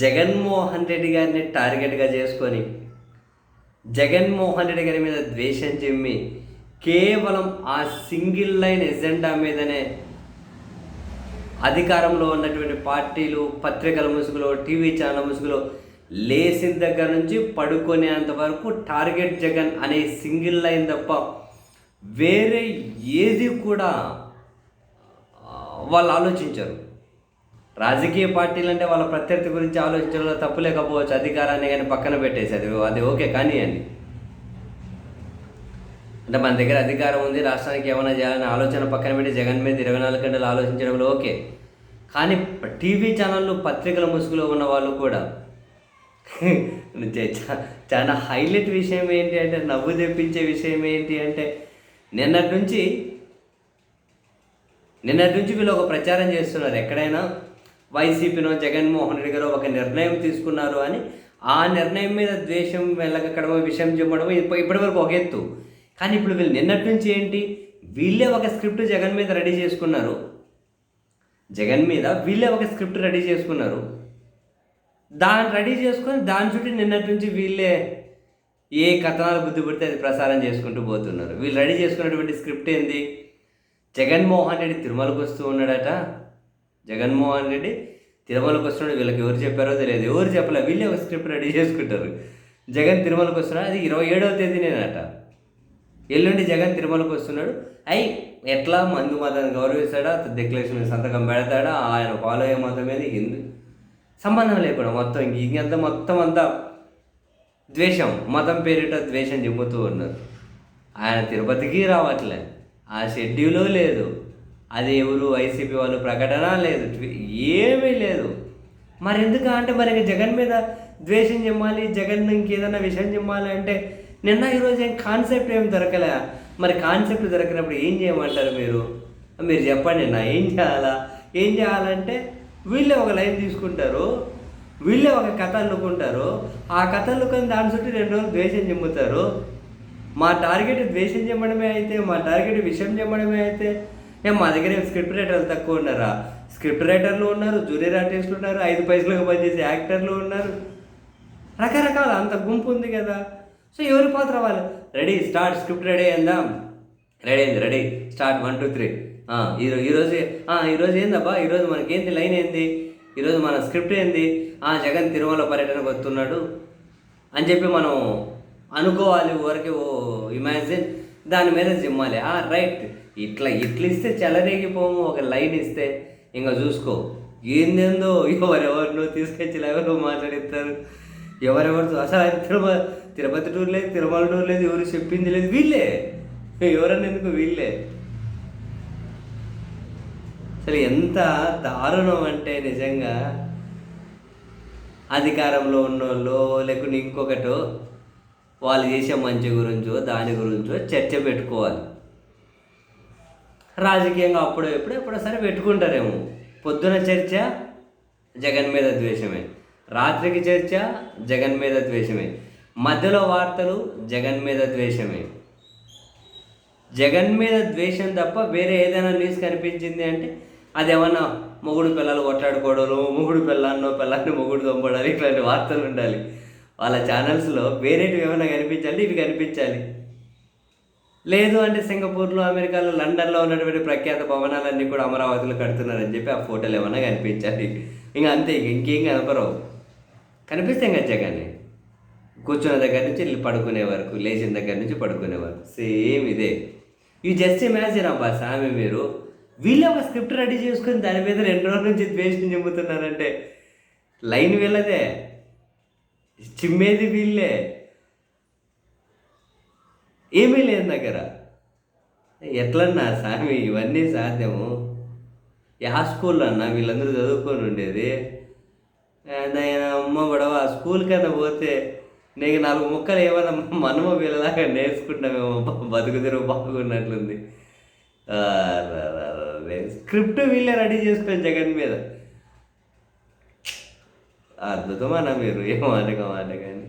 జగన్మోహన్ రెడ్డి గారిని టార్గెట్గా చేసుకొని జగన్మోహన్ రెడ్డి గారి మీద ద్వేషం చిమ్మి కేవలం ఆ సింగిల్ లైన్ ఎజెండా మీదనే అధికారంలో ఉన్నటువంటి పార్టీలు, పత్రికల ముసుగులో, టీవీ ఛానల్ ముసుగులో లేచిన దగ్గర నుంచి పడుకునేంత వరకు టార్గెట్ జగన్ అనే సింగిల్ లైన్ తప్ప వేరే ఏది కూడా వాళ్ళు ఆలోచించరు. రాజకీయ పార్టీలు అంటే వాళ్ళ ప్రత్యర్థి గురించి ఆలోచించడంలో తప్పు లేకపోవచ్చు, అధికారాన్ని కానీ పక్కన పెట్టేసి అది ఓకే కానీ అని అంటే మన దగ్గర అధికారం ఉంది, రాష్ట్రానికి ఏమైనా చేయాలని ఆలోచన పక్కన పెట్టి జగన్ మీద 24 గంటలు ఆలోచించడంలో ఓకే. కానీ టీవీ ఛానళ్ళు, పత్రికల ముసుగులో ఉన్న వాళ్ళు కూడా చాలా హైలైట్ విషయం ఏంటి అంటే, నవ్వు తెప్పించే విషయం ఏంటి అంటే, నిన్నటి నుంచి వీళ్ళు ఒక ప్రచారం చేస్తున్నారు. ఎక్కడైనా వైసీపీనో జగన్మోహన్ రెడ్డి గారు ఒక నిర్ణయం తీసుకున్నారు అని ఆ నిర్ణయం మీద ద్వేషం వెళ్ళకడమో, విషయం చెప్పడమో ఇప్పటివరకు ఒక ఎత్తు. కానీ ఇప్పుడు వీళ్ళు నిన్నటి నుంచి ఏంటి, వీళ్ళే ఒక స్క్రిప్ట్ జగన్ మీద రెడీ చేసుకున్నారు. దాన్ని రెడీ చేసుకొని దాని చుట్టూ నిన్నటి నుంచి వీళ్ళే ఏ కథనాలు బుద్ధి పడితే అది ప్రసారం చేసుకుంటూ పోతున్నారు. వీళ్ళు రెడీ చేసుకున్నటువంటి స్క్రిప్ట్ ఏంది, జగన్మోహన్ రెడ్డి తిరుమలకు వస్తూ ఉన్నాడట. జగన్మోహన్ రెడ్డి తిరుమలకు వస్తున్నాడు. వీళ్ళకి ఎవరు చెప్పారో తెలియదు, ఎవరు చెప్పలే, వీళ్ళే ఒక స్క్రిప్ట్ రెడీ చేసుకుంటారు. జగన్ తిరుమలకు వస్తున్నాడు, అది 27వ తేదీనేనట. ఎల్లుండి జగన్ తిరుమలకు వస్తున్నాడు. ఎట్లా మందు మతాన్ని గౌరవిస్తాడా, డిక్లరేషన్ సంతకం పెడతాడా, ఆయన ఫాలో అయ్యే మతం మీద హిందూ సంబంధం లేకుండా మొత్తం అంతా ద్వేషం, మతం పేరిట ద్వేషం చెబుతూ ఉన్నారు. ఆయన తిరుపతికి రావట్లే, ఆ షెడ్యూలు లేదు, అది ఎవరు వైసీపీ వాళ్ళు ప్రకటన లేదు, ఏమీ లేదు. మరి ఎందుకు అంటే మరి జగన్ మీద ద్వేషం చెమ్మాలి, జగన్ ఇంకేదైనా విషయం చెమ్మాలి అంటే నిన్న ఈరోజు కాన్సెప్ట్ ఏం దొరకలే. మరి కాన్సెప్ట్ దొరికినప్పుడు ఏం చేయమంటారు మీరు చెప్పండి. ఏం చేయాలంటే వీళ్ళే ఒక లైన్ తీసుకుంటారు, వీళ్ళే ఒక కథ అల్లుకుంటారు. ఆ కథ అల్లుకొని దాని చుట్టూ 2 రోజులు ద్వేషం చెమ్ముతారు. మా టార్గెట్ ద్వేషం చెమ్మడమే అయితే, మా టార్గెట్ విషయం చెమ్మడమే అయితే మా దగ్గర స్క్రిప్ట్ రైటర్లు తక్కువ ఉన్నారా? స్క్రిప్ట్ రైటర్లు ఉన్నారు, జూనియర్ ఆర్టిస్టులు ఉన్నారు, 5 పైసలకు పనిచేసే యాక్టర్లు ఉన్నారు, రకరకాల అంత గుంపు ఉంది కదా. సో ఎవరి పాత్ర వాళ్ళు. రెడీ స్టార్ట్, స్క్రిప్ట్ రెడీ అయిందా? Ready start 1 2 3. ఈరోజు ఏందబ్బా, ఈరోజు మనకేంది లైన్ ఏంది, ఈరోజు మన స్క్రిప్ట్ ఏంది, జగన్ తిరుమల పర్యటనకు వస్తున్నాడు అని చెప్పి మనం అనుకోవాలి. ఊరికి ఇమాజిన్ దాని మీద జిమ్మాలి. రైట్, ఇట్లా ఇస్తే చెలరేగిపోము. ఒక లైన్ ఇస్తే ఇంకా చూసుకో ఏందేందో ఎవరెవరినో తీసుకొచ్చి ఎవరో మాట్లాడిస్తారు. ఎవరెవరితో అసలు ఆయన తిరుపతి టూర్ లేదు, తిరుమల టూర్ లేదు, ఎవరు చెప్పింది లేదు, వీళ్ళే ఎవరన్నా ఎందుకు వీళ్ళే. అసలు ఎంత దారుణం అంటే నిజంగా అధికారంలో ఉన్నోళ్ళు లేకుంటే ఇంకొకటో వాళ్ళు చేసే మంచి గురించో దాని గురించో చర్చ పెట్టుకోవాలి. రాజకీయంగా ఎప్పుడో సరే పెట్టుకుంటారేమో. పొద్దున చర్చ జగన్ మీద ద్వేషమే, రాత్రికి చర్చ జగన్ మీద ద్వేషమే, మధ్యలో వార్తలు జగన్ మీద ద్వేషమే. జగన్ మీద ద్వేషం తప్ప వేరే ఏదైనా న్యూస్ కనిపించింది అంటే అదేమన్నా మొగుడు పిల్లలు కొట్లాడుకోవడాలు, మొగుడు పిల్లాన్ని మొగుడు దొంపడాలి, ఇట్లాంటి వార్తలు ఉండాలి వాళ్ళ ఛానల్స్లో. వేరేటివి ఏమైనా కనిపించాలి, ఇవి కనిపించాలి. లేదు అంటే సింగపూర్లో, అమెరికాలో, లండన్లో ఉన్నటువంటి ప్రఖ్యాత భవనాలన్నీ కూడా అమరావతిలో కడుతున్నారని చెప్పి ఆ ఫోటోలు ఏమైనా కనిపించాలి. ఇంకా అంతే, ఇంకేం కనపరవు. కనిపిస్తే ఇంకా జగన్ కూర్చున్న దగ్గర నుంచి పడుకునే వరకు, లేచిన దగ్గర నుంచి పడుకునే వరకు సేమ్ ఇదే. ఇవి జస్ట్ ఇమాజిన్ అబ్బా సామి, మీరు వీళ్ళే ఒక స్క్రిప్ట్ రెడీ చేసుకొని దాని మీద 2 రోజుల నుంచి ద్వేషం చెబుతున్నారంటే లైన్ వీళ్ళదే, చిమ్మేది వీళ్ళే, ఏమీ లేదు దగ్గర. ఎట్లన్నా సామి ఇవన్నీ సాధ్యము? యా స్కూల్లో అన్నా వీళ్ళందరూ చదువుకొని ఉండేది? అమ్మ గొడవ. స్కూల్ కన్నా పోతే నీకు 4 ముక్కలు ఏమైనా మనము వీళ్ళలాగా నేర్చుకుంటామేమో, బతుకు తెరువు బాగున్నట్లుంది. స్క్రిప్ట్ వీళ్ళే రెడీ చేసుకొని జగన్ మీద. అద్భుతమన్నా మీరు, ఏమో అనగా కానీ